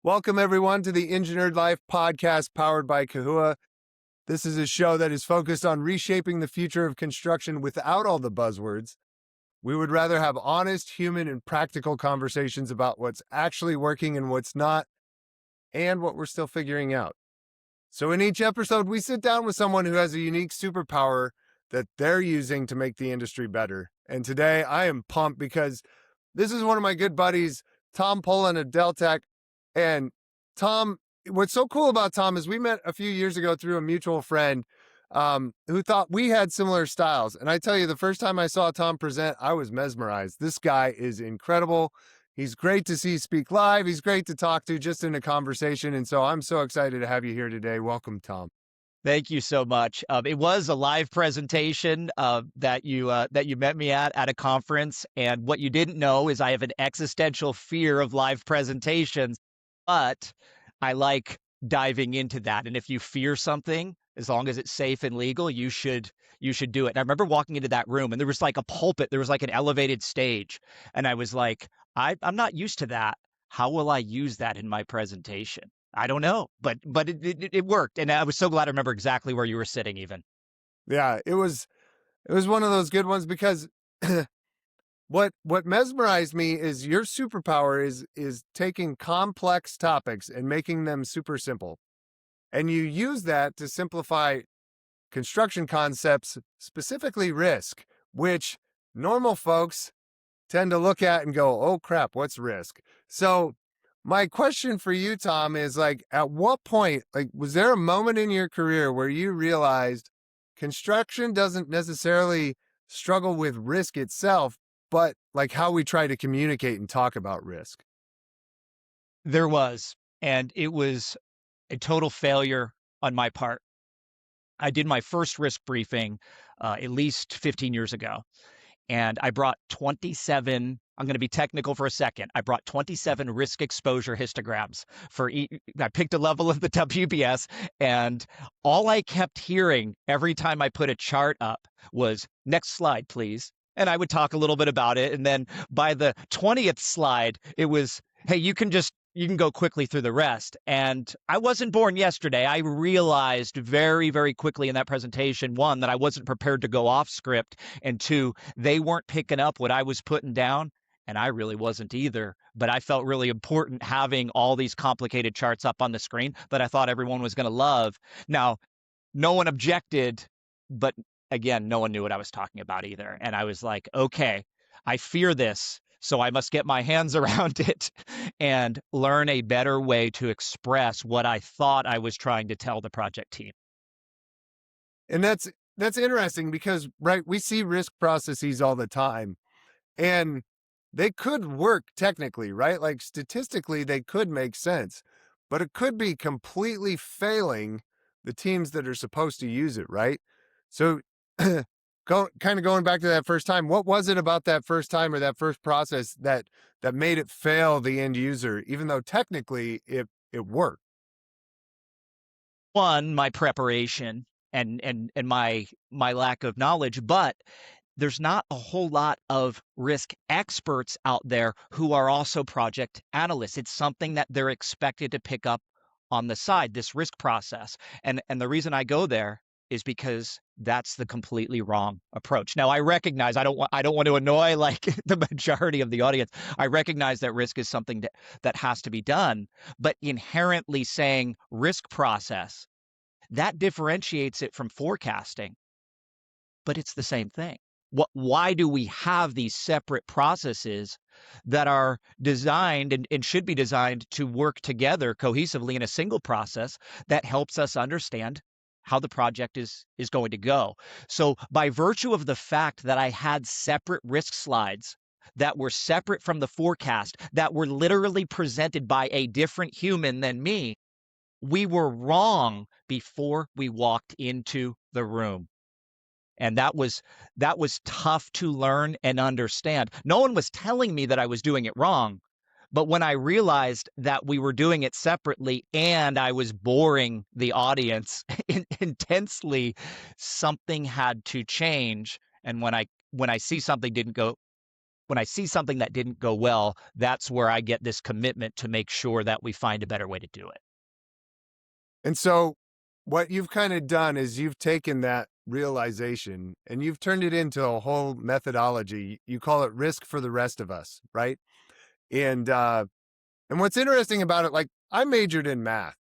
Welcome, everyone, to the Engineered Life podcast powered by Kahua. This is a show that is focused on reshaping the future of construction without all the buzzwords. We would rather have honest, human, and practical conversations about what's actually working and what's not, and what we're still figuring out. So, in each episode, we sit down with someone who has a unique superpower that they're using to make the industry better. And today, I am pumped because this is one of my good buddies, Tom Polen of Deltek. And Tom, what's so cool about Tom is we met a few years ago through a mutual friend who thought we had similar styles. And I tell you, the first time I saw Tom present, I was mesmerized. This guy is incredible. He's great to see speak live. He's great to talk to just in a conversation. And so I'm so excited to have you here today. Welcome, Tom. Thank you so much. It was a live presentation that you met me at a conference, and what you didn't know is I have an existential fear of live presentations, but I like diving into that. And if you fear something, as long as it's safe and legal, you should do it. And I remember walking into that room, and there was like a pulpit, there was like an elevated stage, and I was like, I'm not used to that. How will I use that in my presentation? I don't know, but it worked, and I was so glad I remember exactly where you were sitting even. Yeah, it was one of those good ones because what mesmerized me is your superpower is taking complex topics and making them super simple. And you use that to simplify construction concepts, specifically risk, which normal folks tend to look at and go, "Oh crap, what's risk?" So my question for you, Tom, is like, at what point, like, was there a moment in your career where you realized construction doesn't necessarily struggle with risk itself, but like how we try to communicate and talk about risk? There was, and it was a total failure on my part. I did my first risk briefing at least 15 years ago, and I brought 27. I'm going to be technical for a second. I brought 27 risk exposure histograms for I picked a level of the WBS, and all I kept hearing every time I put a chart up was next slide, please. And I would talk a little bit about it. And then by the 20th slide, it was, hey, you can go quickly through the rest. And I wasn't born yesterday. I realized very, very quickly in that presentation, one, that I wasn't prepared to go off script, and two, they weren't picking up what I was putting down. And I really wasn't either, but I felt really important having all these complicated charts up on the screen that I thought everyone was going to love. Now, no one objected, but again, no one knew what I was talking about either. And I was like, okay, I fear this, so I must get my hands around it and learn a better way to express what I thought I was trying to tell the project team. And that's interesting because, right, we see risk processes all the time, and they could work technically, right? Like statistically, they could make sense, but it could be completely failing the teams that are supposed to use it, right? So, going back to that first time, what was it about that first time or that first process that made it fail the end user, even though technically it worked? One, my preparation and my lack of knowledge, but there's not a whole lot of risk experts out there who are also project analysts. It's something that they're expected to pick up on the side, this risk process. And the reason I go there is because that's the completely wrong approach. Now I recognize I don't want to annoy like the majority of the audience. I recognize that risk is something that has to be done, but inherently saying risk process, that differentiates it from forecasting, but it's the same thing. Why do we have these separate processes that are designed and should be designed to work together cohesively in a single process that helps us understand how the project is going to go? So by virtue of the fact that I had separate risk slides that were separate from the forecast, that were literally presented by a different human than me, we were wrong before we walked into the room. And that was tough to learn and understand. No one was telling me that I was doing it wrong, but when I realized that we were doing it separately and I was boring the audience intensely, something had to change. And when I see something didn't go when I see something that didn't go well, that's where I get this commitment to make sure that we find a better way to do it. And so what you've kind of done is you've taken that realization and you've turned it into a whole methodology. You call it risk for the rest of us, right? And and what's interesting about it, like I majored in math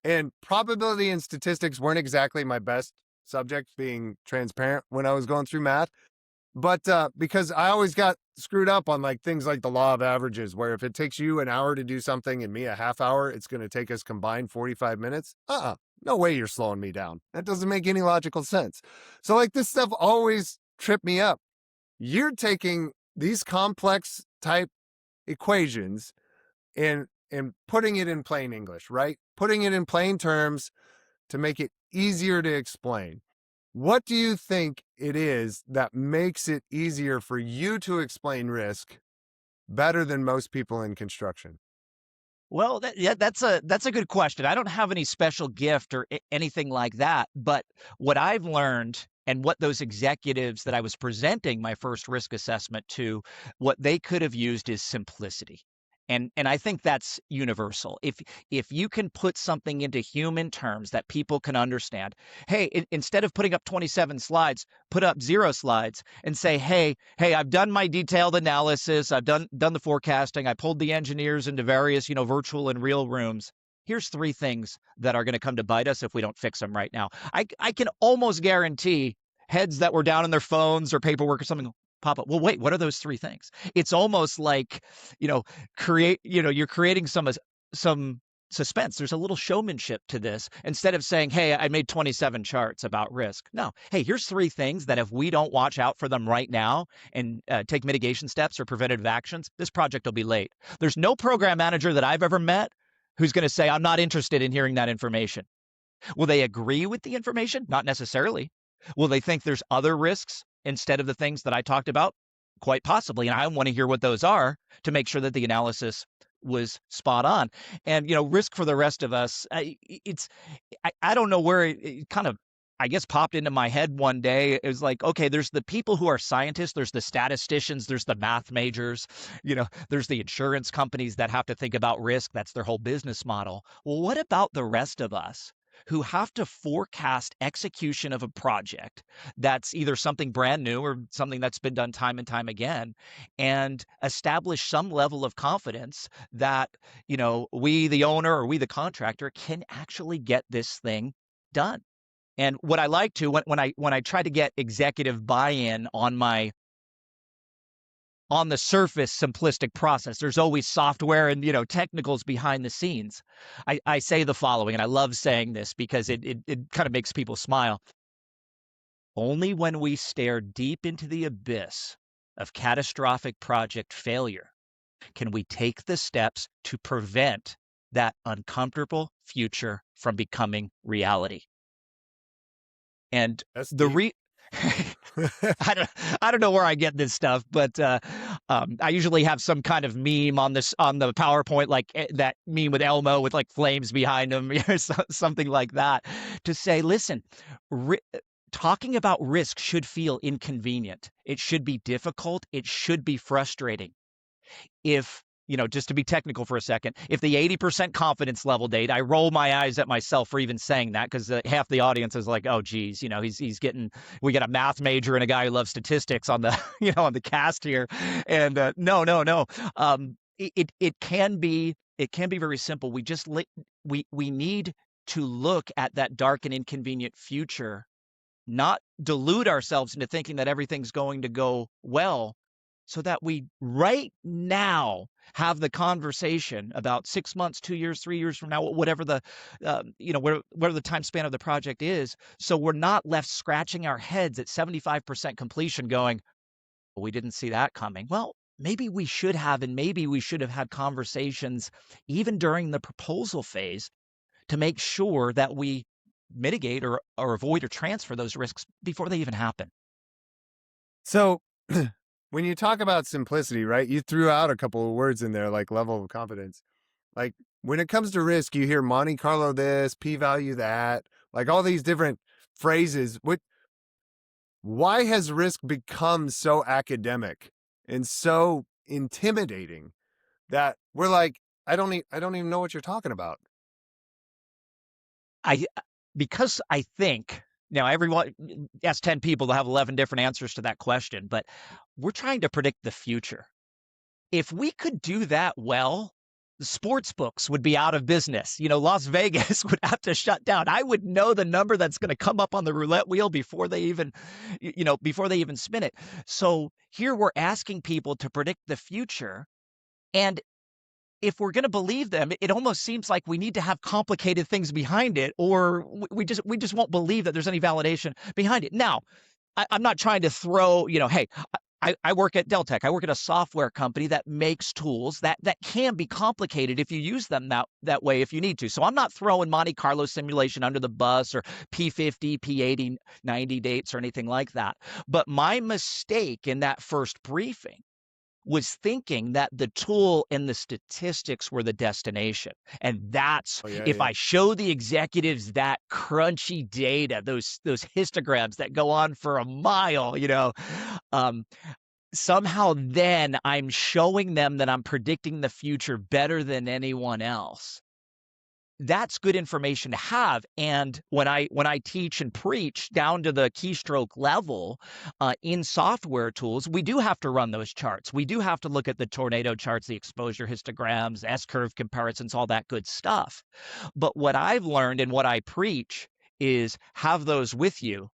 and probability and statistics weren't exactly my best subject, being transparent when I was going through math. But because I always got screwed up on like things like the law of averages, where if it takes you an hour to do something and me a half hour, it's going to take us combined 45 minutes. No way you're slowing me down. That doesn't make any logical sense. So like this stuff always tripped me up. You're taking these complex type equations and putting it in plain English, right? Putting it in plain terms to make it easier to explain. What do you think it is that makes it easier for you to explain risk better than most people in construction? Well, yeah, that's a good question. I don't have any special gift or anything like that, but what I've learned and what those executives that I was presenting my first risk assessment to, what they could have used is simplicity. And I think that's universal. If you can put something into human terms that people can understand, hey, instead of putting up 27 slides, put up 0 slides and say, hey, I've done my detailed analysis, I've done the forecasting, I pulled the engineers into various, virtual and real rooms. Here's 3 things that are going to come to bite us if we don't fix them right now. I can almost guarantee heads that were down on their phones or paperwork or something pop up. Well, wait, what are those 3 things? It's almost like, you know, you're creating some suspense. There's a little showmanship to this. Instead of saying, hey, I made 27 charts about risk. No, hey, here's 3 things that if we don't watch out for them right now and take mitigation steps or preventative actions, this project will be late. There's no program manager that I've ever met who's going to say, I'm not interested in hearing that information. Will they agree with the information? Not necessarily. Will they think there's other risks instead of the things that I talked about? Quite possibly. And I want to hear what those are to make sure that the analysis was spot on. And, risk for the rest of us, I don't know where it kind of, I guess, popped into my head one day. It was like, okay, there's the people who are scientists, there's the statisticians, there's the math majors, there's the insurance companies that have to think about risk. That's their whole business model. Well, what about the rest of us who have to forecast execution of a project that's either something brand new or something that's been done time and time again, and establish some level of confidence that, we, the owner, or we, the contractor, can actually get this thing done? And what I like to when I try to get executive buy-in on the surface simplistic process, there's always software and technicals behind the scenes. I say the following, and I love saying this because it kind of makes people smile. Only when we stare deep into the abyss of catastrophic project failure can we take the steps to prevent that uncomfortable future from becoming reality. And That's the deep. re I don't know where I get this stuff, but I usually have some kind of meme on the PowerPoint, like that meme with Elmo with like flames behind him, something like that, to say, listen, talking about risk should feel inconvenient. It should be difficult. It should be frustrating. If just to be technical for a second, if the 80% confidence level date, I roll my eyes at myself for even saying that because half the audience is like, oh, geez, we got a math major and a guy who loves statistics on the, on the cast here. And no. It can be very simple. We need to look at that dark and inconvenient future, not delude ourselves into thinking that everything's going to go well, so that we right now have the conversation about 6 months, 2 years, 3 years from now, whatever the, whatever the time span of the project is. So we're not left scratching our heads at 75% completion going, well, we didn't see that coming. Well, maybe we should have, and maybe we should have had conversations even during the proposal phase to make sure that we mitigate or avoid or transfer those risks before they even happen. So when you talk about simplicity, right, you threw out a couple of words in there like level of confidence. Like when it comes to risk, you hear Monte Carlo this, P value that, like all these different phrases. Why has risk become so academic? and so intimidating that we're like, I don't even know what you're talking about. I because I think now everyone ask 10 people, they'll have 11 different answers to that question, but we're trying to predict the future. If we could do that well, the sports books would be out of business. Las Vegas would have to shut down. I would know the number that's going to come up on the roulette wheel before they even, before they even spin it. So here we're asking people to predict the future. And if we're going to believe them, it almost seems like we need to have complicated things behind it, or we just won't believe that there's any validation behind it. Now, I'm not trying to throw, hey, I work at Deltek. I work at a software company that makes tools that can be complicated if you use them that way if you need to. So I'm not throwing Monte Carlo simulation under the bus or P50, P80, 90 dates or anything like that. But my mistake in that first briefing was thinking that the tool and the statistics were the destination. And that's Oh yeah, if yeah. I show the executives that crunchy data, those histograms that go on for a mile, um, somehow then I'm showing them that I'm predicting the future better than anyone else. That's good information to have. And when I teach and preach down to the keystroke level in software tools, we do have to run those charts. We do have to look at the tornado charts, the exposure histograms, S-curve comparisons, all that good stuff. But what I've learned and what I preach is have those with you.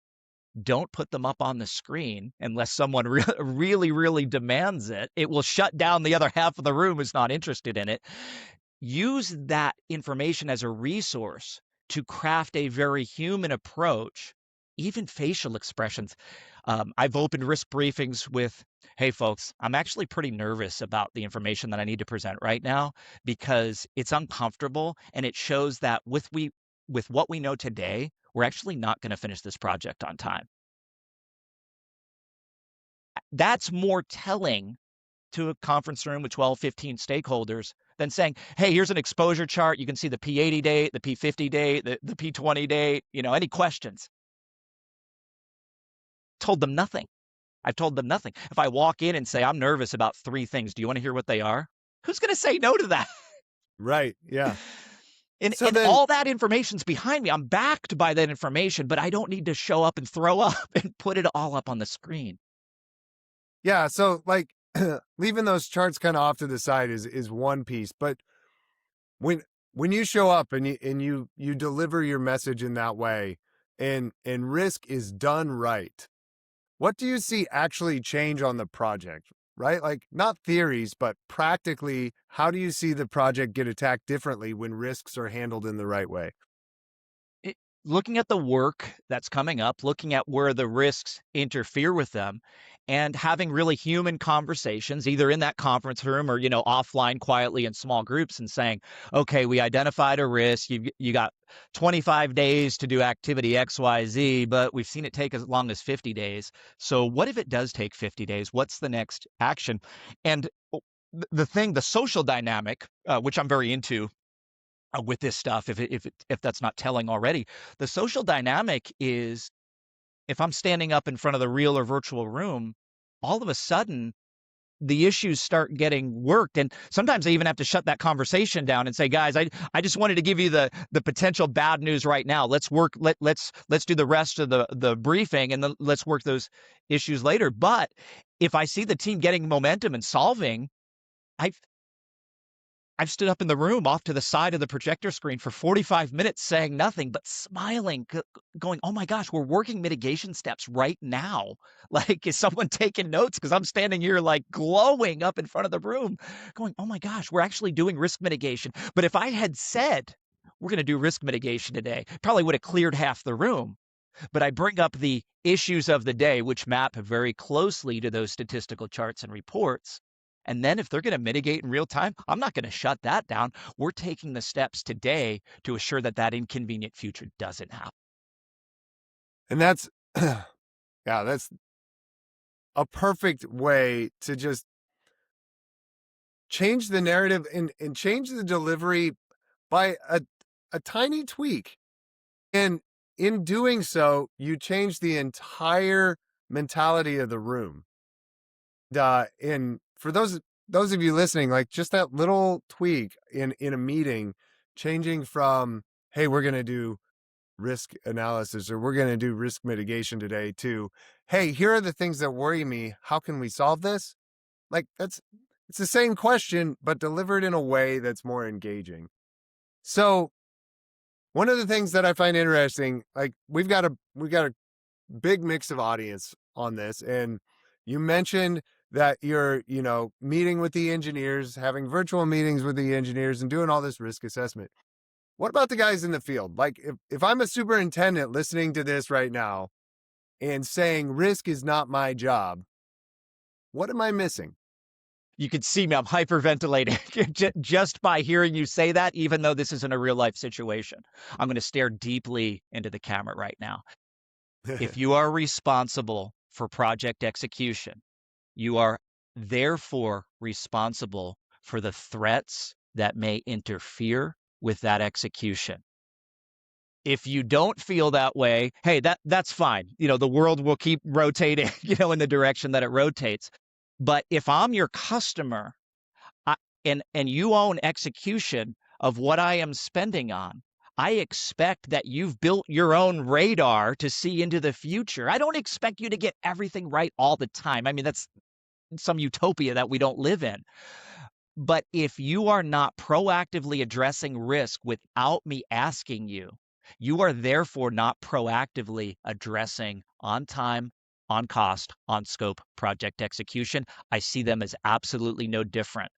Don't put them up on the screen unless someone really, really demands it. It will shut down the other half of the room who's not interested in it. Use that information as a resource to craft a very human approach, even facial expressions. I've opened risk briefings with, hey, folks, I'm actually pretty nervous about the information that I need to present right now because it's uncomfortable and it shows that with what we know today, we're actually not going to finish this project on time. That's more telling to a conference room with 12, 15 stakeholders than saying, hey, here's an exposure chart. You can see the P80 date, the P50 date, the P20 date, any questions. Told them nothing. I've told them nothing. If I walk in and say, I'm nervous about 3 things, do you want to hear what they are? Who's going to say no to that? Right. Yeah. And, So and then, all that information's behind me. I'm backed by that information, but I don't need to show up and throw up and put it all up on the screen. yeah. So like leaving those charts kind of off to the side is one piece, but when when you show up and you deliver your message in that way, and risk is done right, what do you see actually change on the project? Right? Like not theories, but practically, how do you see the project get attacked differently when risks are handled in the right way? it, Looking at the work that's coming up, looking at where the risks interfere with them, and having really human conversations, either in that conference room or offline quietly in small groups, and saying, "Okay, we identified a risk. You got 25 days to do activity X, Y, Z, but we've seen it take as long as 50 days. So what if it does take 50 days? What's the next action?" And the social dynamic, which I'm very into with this stuff, if that's not telling already, the social dynamic is if I'm standing up in front of the real or virtual room, all of a sudden the issues start getting worked, and sometimes I even have to shut that conversation down and say, guys, I just wanted to give you the potential bad news right now. Let's work. Let's do the rest of the briefing, and then let's work those issues later. But if I see the team getting momentum and solving, I I've stood up in the room off to the side of the projector screen for 45 minutes saying nothing but smiling, going, oh my gosh, we're working mitigation steps right now. Like, is someone taking notes? Because I'm standing here like glowing up in front of the room, going, oh my gosh, we're actually doing risk mitigation. But if I had said, we're going to do risk mitigation today, probably would have cleared half the room. But I bring up the issues of the day, which map very closely to those statistical charts and reports. And then if they're going to mitigate in real time, I'm not going to shut that down. We're taking the steps today to assure that that inconvenient future doesn't happen. And that's yeah, that's a perfect way to just change the narrative and change the delivery by a tiny tweak. And in doing so, you change the entire mentality of the room. And for those of you listening, like just that little tweak in a meeting, changing from, hey, we're gonna do risk analysis or we're gonna do risk mitigation today to, hey, here are the things that worry me. How can we solve this? Like it's the same question, but delivered in a way that's more engaging. So one of the things that I find interesting, like we've got a big mix of audience on this, and you mentioned that you're, meeting with the engineers, having virtual meetings with the engineers and doing all this risk assessment. What about the guys in the field? Like if I'm a superintendent listening to this right now and saying risk is not my job, what am I missing? You can see me, I'm hyperventilating just by hearing you say that, even though this isn't a real life situation. I'm going to stare deeply into the camera right now. If you are responsible for project execution, you are therefore responsible for the threats that may interfere with that execution. If you don't feel that way, hey, that's fine. The world will keep rotating, in the direction that it rotates. But if I'm your customer, I, and you own execution of what I am spending on, I expect that you've built your own radar to see into the future. I don't expect you to get everything right all the time. I mean, that's some utopia that we don't live in. But if you are not proactively addressing risk without me asking you, you are therefore not proactively addressing on time, on cost, on scope project execution. I see them as absolutely no different.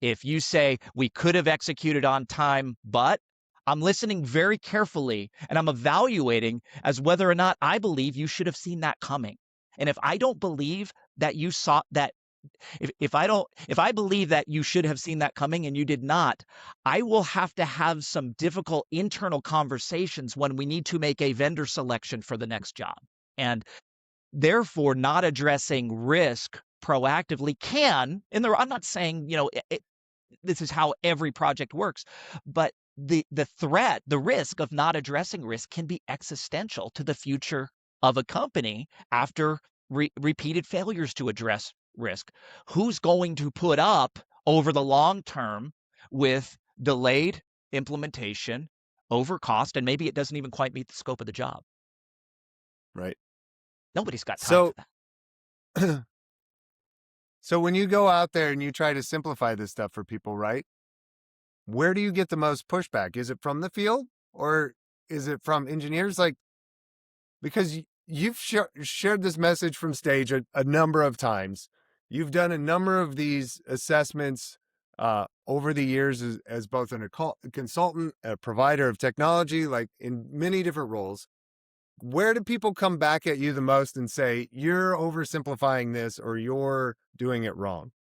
If you say we could have executed on time, but I'm listening very carefully and I'm evaluating as whether or not I believe you should have seen that coming. And if I don't believe that you saw that, if I believe that you should have seen that coming and you did not, I will have to have some difficult internal conversations when we need to make a vendor selection for the next job. And therefore, not addressing risk proactively can, I'm not saying, this is how every project works, but the risk of not addressing risk can be existential to the future of a company after repeated failures to address risk. Who's going to put up over the long term with delayed implementation, over cost, and maybe it doesn't even quite meet the scope of the job? Right. Nobody's got time for So that. so when you go out there and you try to simplify this stuff for people, right? Where do you get the most pushback? Is it from the field or is it from engineers? Like, because you've shared this message from stage a number of times. You've done a number of these assessments over the years as both a consultant, a provider of technology, like in many different roles. Where do people come back at you the most and say, you're oversimplifying this or you're doing it wrong?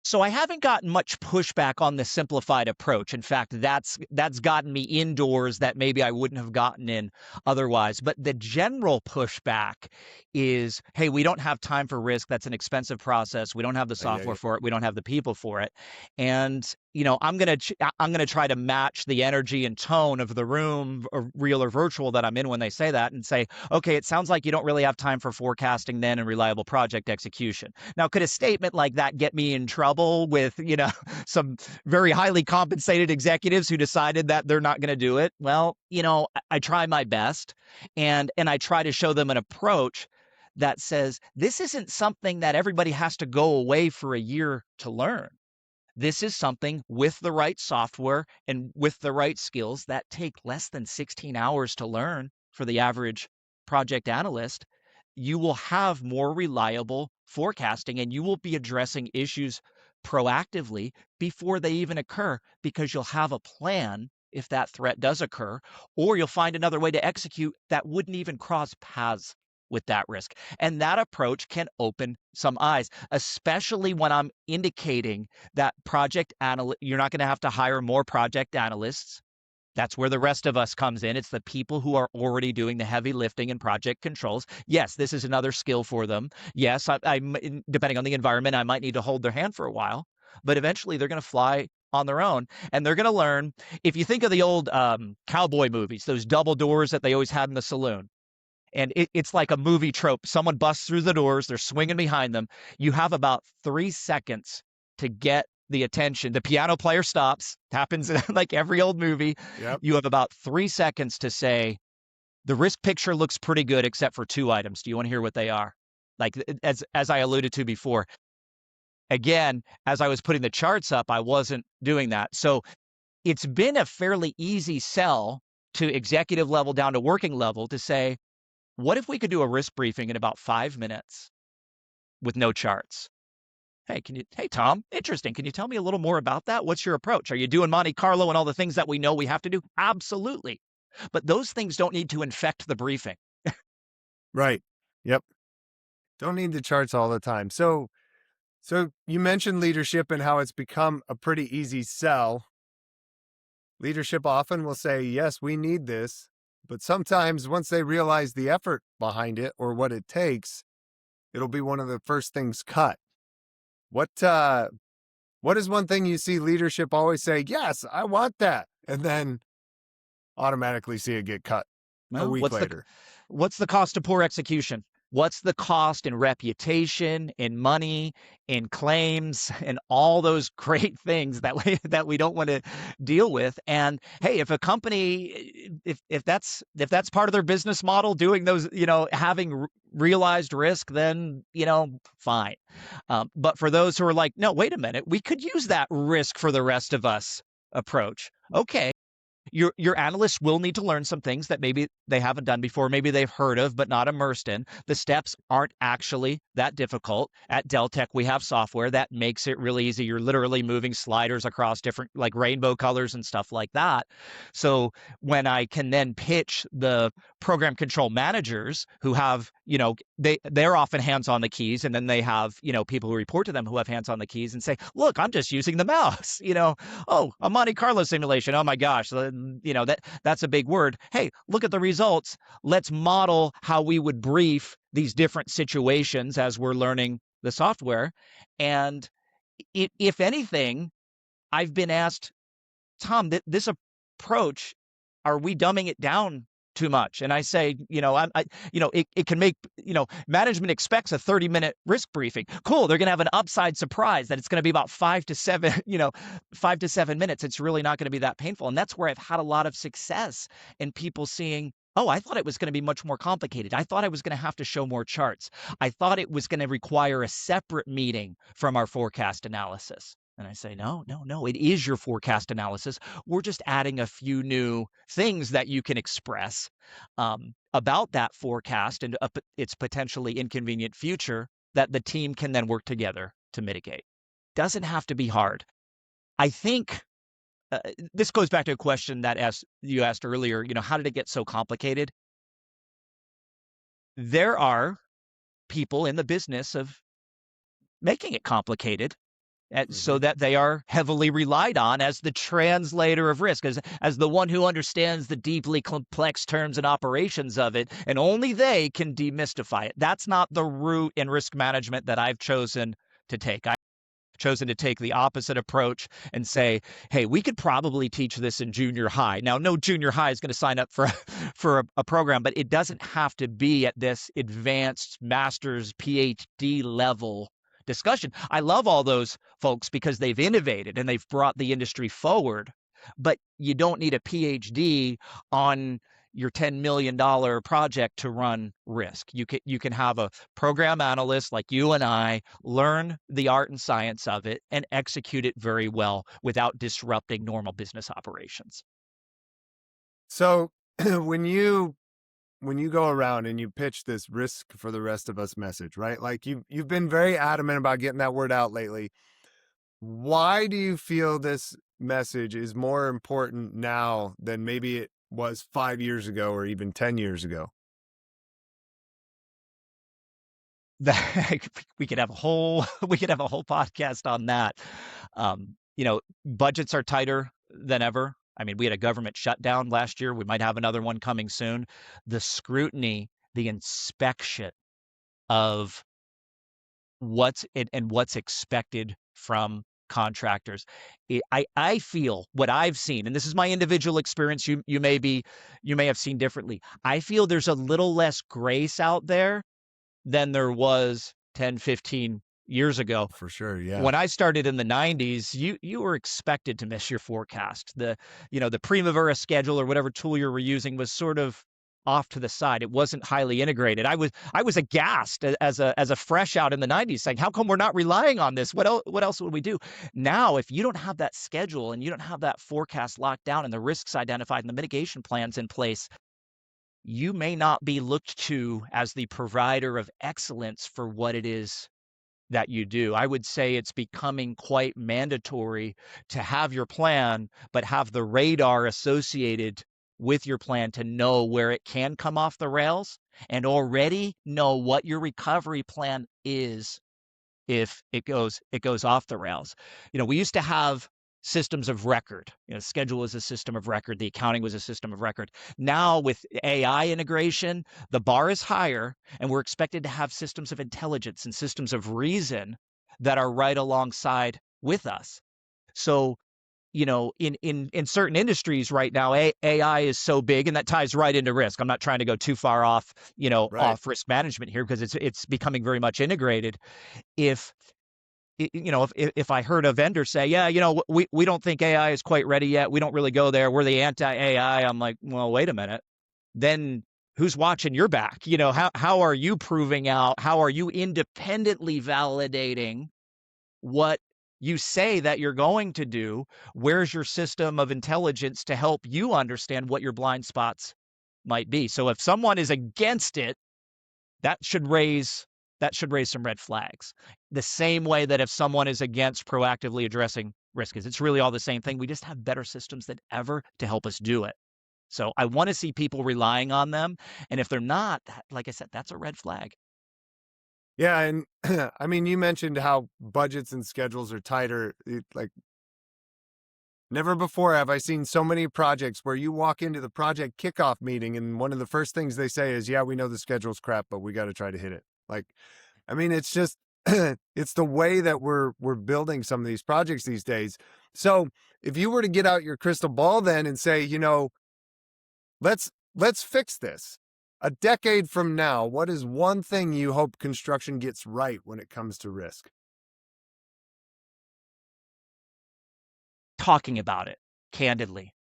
So I haven't gotten much pushback on the simplified approach. In fact, that's gotten me indoors that maybe I wouldn't have gotten in otherwise. But the general pushback is, hey, we don't have time for risk. That's an expensive process. We don't have the Yeah, software yeah. for it. We don't have the people for it. And I'm gonna try to match the energy and tone of the room, or real or virtual, that I'm in when they say that, and say, okay, it sounds like you don't really have time for forecasting then and reliable project execution. Now, could a statement like that get me in trouble with, some very highly compensated executives who decided that they're not going to do it? Well, I try my best, and I try to show them an approach that says this isn't something that everybody has to go away for a year to learn. This is something with the right software and with the right skills that take less than 16 hours to learn for the average project analyst. You will have more reliable forecasting and you will be addressing issues proactively before they even occur, because you'll have a plan if that threat does occur, or you'll find another way to execute that wouldn't even cross paths with that risk. And that approach can open some eyes, especially when I'm indicating that you're not going to have to hire more project analysts. That's where the rest of us comes in. It's the people who are already doing the heavy lifting and project controls. Yes, this is another skill for them. Yes, depending on the environment, I might need to hold their hand for a while, but eventually they're going to fly on their own, and they're going to learn. If you think of the old cowboy movies, those double doors that they always had in the saloon, And it's like a movie trope. Someone busts through the doors, they're swinging behind them. You have about 3 seconds to get the attention. The piano player stops, happens in like every old movie. Yep. You have about 3 seconds to say, the risk picture looks pretty good except for two items. Do you want to hear what they are? Like as I alluded to before. Again, as I was putting the charts up, I wasn't doing that. So it's been a fairly easy sell to executive level down to working level to say, what if we could do a risk briefing in about 5 minutes with no charts? Hey, Tom, interesting. Can you tell me a little more about that? What's your approach? Are you doing Monte Carlo and all the things that we know we have to do? Absolutely. But those things don't need to infect the briefing. Right. Yep. Don't need the charts all the time. So you mentioned leadership and how it's become a pretty easy sell. Leadership often will say, yes, we need this. But sometimes once they realize the effort behind it or what it takes, it'll be one of the first things cut. What is one thing you see leadership always say, yes, I want that, and then automatically see it get cut a Well, week later? what's the cost of poor execution? What's the cost in reputation, in money, in claims, and all those great things that we don't want to deal with? And hey, if a company, if that's part of their business model, doing those, having realized risk, then fine. But for those who are like, no, wait a minute, we could use that risk for the rest of us approach. Okay. Your analysts will need to learn some things that maybe they haven't done before, maybe they've heard of but not immersed in. The steps aren't actually that difficult. At Deltek, we have software that makes it really easy. You're literally moving sliders across different, like rainbow colors and stuff like that. So when I can then pitch the program control managers who have, they're often hands on the keys, and then they have, people who report to them who have hands on the keys and say, look, I'm just using the mouse, oh, a Monte Carlo simulation. Oh my gosh, that's a big word. Hey, look at the results. Let's model how we would brief these different situations as we're learning the software. And if anything, I've been asked, Tom, this approach, are we dumbing it down too much? And I say, it can make, management expects a 30-minute risk briefing. Cool. They're going to have an upside surprise that it's going to be about 5 to 7 minutes. It's really not going to be that painful. And that's where I've had a lot of success in people seeing, oh, I thought it was going to be much more complicated. I thought I was going to have to show more charts. I thought it was going to require a separate meeting from our forecast analysis. And I say, no, it is your forecast analysis. We're just adding a few new things that you can express about that forecast and its potentially inconvenient future that the team can then work together to mitigate. Doesn't have to be hard. I think this goes back to a question that you asked earlier, how did it get so complicated? There are people in the business of making it complicated, so that they are heavily relied on as the translator of risk, as the one who understands the deeply complex terms and operations of it, and only they can demystify it. That's not the route in risk management that I've chosen to take. I've chosen to take the opposite approach and say, hey, we could probably teach this in junior high. Now, no junior high is going to sign up for a program, but it doesn't have to be at this advanced master's PhD level discussion. I love all those folks because they've innovated and they've brought the industry forward, but you don't need a PhD on your $10 million project to run risk. You can have a program analyst like you and I learn the art and science of it and execute it very well without disrupting normal business operations. So when you go around and you pitch this risk for the rest of us message, right? Like you've been very adamant about getting that word out lately. Why do you feel this message is more important now than maybe it was 5 years ago or even 10 years ago? We could have a whole podcast on that. Budgets are tighter than ever. I mean, we had a government shutdown last year. We might have another one coming soon. The scrutiny, the inspection of what's expected from contractors. I feel what I've seen, and this is my individual experience. You may have seen differently. I feel there's a little less grace out there than there was 10, 15 years ago. For sure. Yeah. When I started in the 90s, you were expected to miss your forecast. The Primavera schedule or whatever tool you were using was sort of off to the side. It wasn't highly integrated. I was aghast as a fresh out in the 90s saying, how come we're not relying on this? What else would we do? Now, if you don't have that schedule and you don't have that forecast locked down and the risks identified and the mitigation plans in place, you may not be looked to as the provider of excellence for what it is that you do. I would say it's becoming quite mandatory to have your plan, but have the radar associated with your plan to know where it can come off the rails and already know what your recovery plan is if it goes off the rails. We used to have systems of record. Schedule was a system of record, the accounting was a system of record. Now with AI integration, the bar is higher and we're expected to have systems of intelligence and systems of reason that are right alongside with us. So, in certain industries right now, AI is so big, and that ties right into risk. I'm not trying to go too far off, Right. off risk management here because it's becoming very much integrated. If if I heard a vendor say, yeah, we don't think AI is quite ready yet, we don't really go there, we're the anti-AI, I'm like, well, wait a minute. Then who's watching your back? How are you proving out? How are you independently validating what you say that you're going to do? Where's your system of intelligence to help you understand what your blind spots might be? So if someone is against it, that should raise some red flags. The same way that if someone is against proactively addressing risk, is it's really all the same thing. We just have better systems than ever to help us do it. So I want to see people relying on them. And if they're not, like I said, that's a red flag. Yeah. And I mean, you mentioned how budgets and schedules are tighter. Like, never before have I seen so many projects where you walk into the project kickoff meeting and one of the first things they say is, yeah, we know the schedule's crap, but we got to try to hit it. Like, I mean, it's just, it's the way that we're building some of these projects these days. So if you were to get out your crystal ball then and say, let's fix this. A decade from now, what is one thing you hope construction gets right when it comes to risk? Talking about it candidly.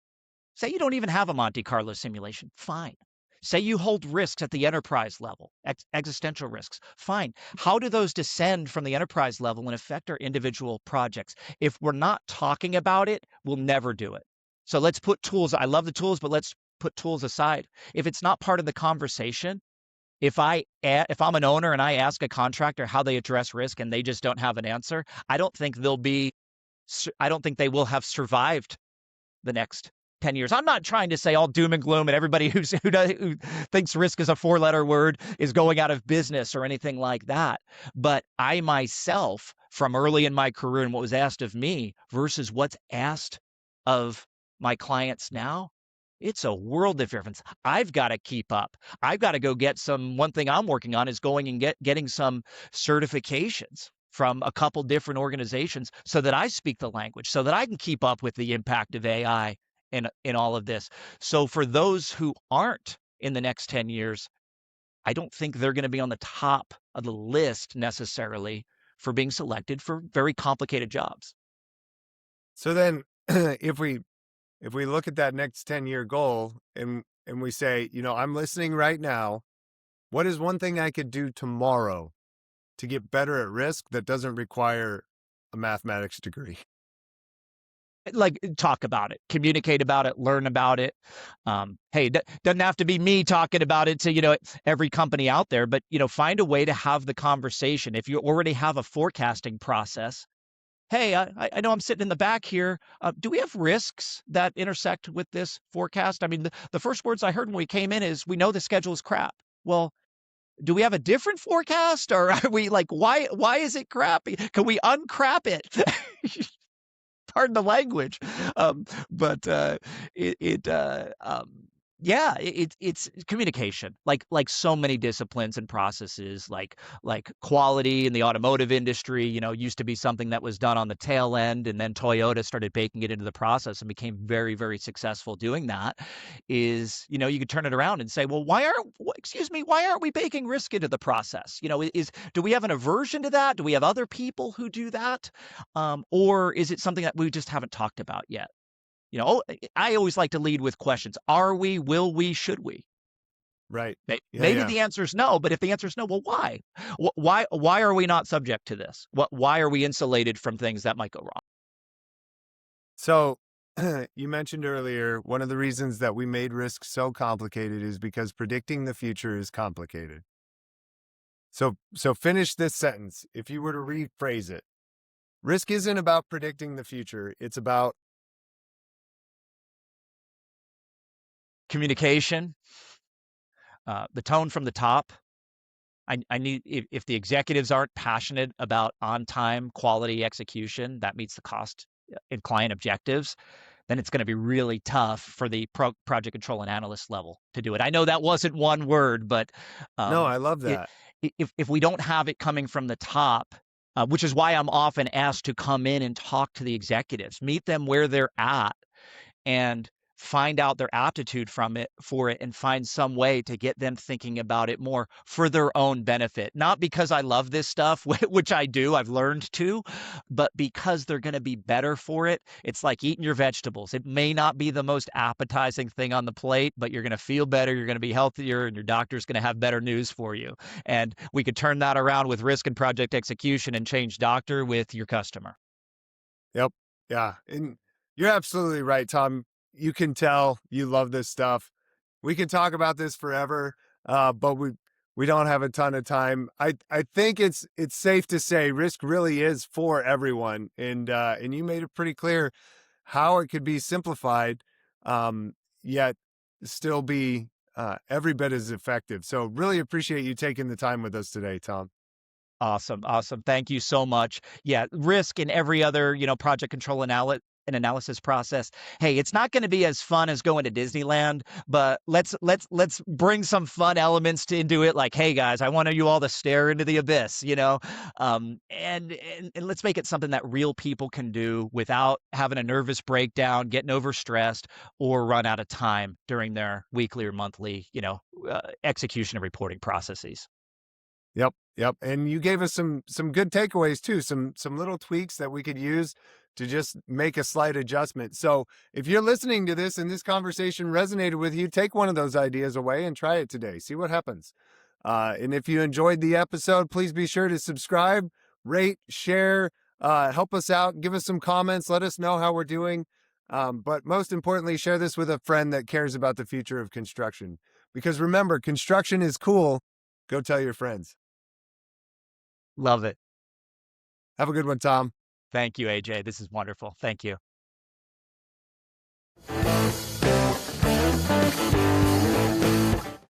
Say you don't even have a Monte Carlo simulation. Fine. Say you hold risks at the enterprise level, existential risks. Fine. How do those descend from the enterprise level and affect our individual projects? If we're not talking about it, we'll never do it. So let's put tools. I love the tools, but let's put tools aside. If it's not part of the conversation, if I'm an owner and I ask a contractor how they address risk and they just don't have an answer, I don't think they will have survived the next 10 years. I'm not trying to say all doom and gloom and everybody who thinks risk is a four-letter word is going out of business or anything like that. But I myself, from early in my career and what was asked of me versus what's asked of my clients now, it's a world of difference. I've got to keep up. I've got to go get one thing I'm working on is going and getting some certifications from a couple different organizations so that I speak the language, so that I can keep up with the impact of AI in all of this. So for those who aren't in the next 10 years, I don't think they're going to be on the top of the list necessarily for being selected for very complicated jobs. So then if we look at that next 10-year goal and we say, I'm listening right now, what is one thing I could do tomorrow to get better at risk that doesn't require a mathematics degree? Like, talk about it, communicate about it, learn about it. Hey, doesn't have to be me talking about it to, every company out there, but, find a way to have the conversation. If you already have a forecasting process, hey, I know I'm sitting in the back here. Do we have risks that intersect with this forecast? I mean, the first words I heard when we came in is, we know the schedule is crap. Well, do we have a different forecast, or are we like, why is it crappy? Can we uncrap it? Pardon the language. But it Yeah, it's communication. Like so many disciplines and processes, like quality in the automotive industry, used to be something that was done on the tail end, and then Toyota started baking it into the process and became very, very successful doing that. You could turn it around and say, well, excuse me, why aren't we baking risk into the process? Do we have an aversion to that? Do we have other people who do that? Or is it something that we just haven't talked about yet? I always like to lead with questions. Are we, will we, should we? Right. Yeah, Maybe yeah. the answer is no, but if the answer is no, well, why? Why are we not subject to this? Why are we insulated from things that might go wrong? So you mentioned earlier one of the reasons that we made risk so complicated is because predicting the future is complicated. So finish this sentence. If you were to rephrase it, risk isn't about predicting the future. It's about Communication, the tone from the top. I need if the executives aren't passionate about on-time quality execution that meets the cost and client objectives, then it's going to be really tough for the project control and analyst level to do it. I know that wasn't one word, but no, um, I love it, that. if we don't have it coming from the top, which is why I'm often asked to come in and talk to the executives, meet them where they're at, and find out their aptitude for it and find some way to get them thinking about it more for their own benefit. Not because I love this stuff, which I do, I've learned to, but because they're going to be better for it. It's like eating your vegetables. It may not be the most appetizing thing on the plate, but you're going to feel better, you're going to be healthier, and your doctor's going to have better news for you. And we could turn that around with risk and project execution and change doctor with your customer. Yep. Yeah. And you're absolutely right, Tom. You can tell you love this stuff. We can talk about this forever, but we don't have a ton of time. I think it's safe to say risk really is for everyone, and you made it pretty clear how it could be simplified, yet still be every bit as effective. So really appreciate you taking the time with us today, Tom. Awesome, awesome. Thank you so much. Yeah, risk in every other, project control and analysis process. Hey, it's not going to be as fun as going to Disneyland, but let's bring some fun elements into it. Like, hey guys, I want you all to stare into the abyss, and let's make it something that real people can do without having a nervous breakdown, getting overstressed, or run out of time during their weekly or monthly, execution and reporting processes. Yep, yep. And you gave us some good takeaways too, some little tweaks that we could use to just make a slight adjustment. So if you're listening to this and this conversation resonated with you, take one of those ideas away and try it today. See what happens. And if you enjoyed the episode, please be sure to subscribe, rate, share, help us out, give us some comments, let us know how we're doing. But most importantly, share this with a friend that cares about the future of construction. Because remember, construction is cool. Go tell your friends. Love it. Have a good one, Tom. Thank you, AJ. This is wonderful. Thank you.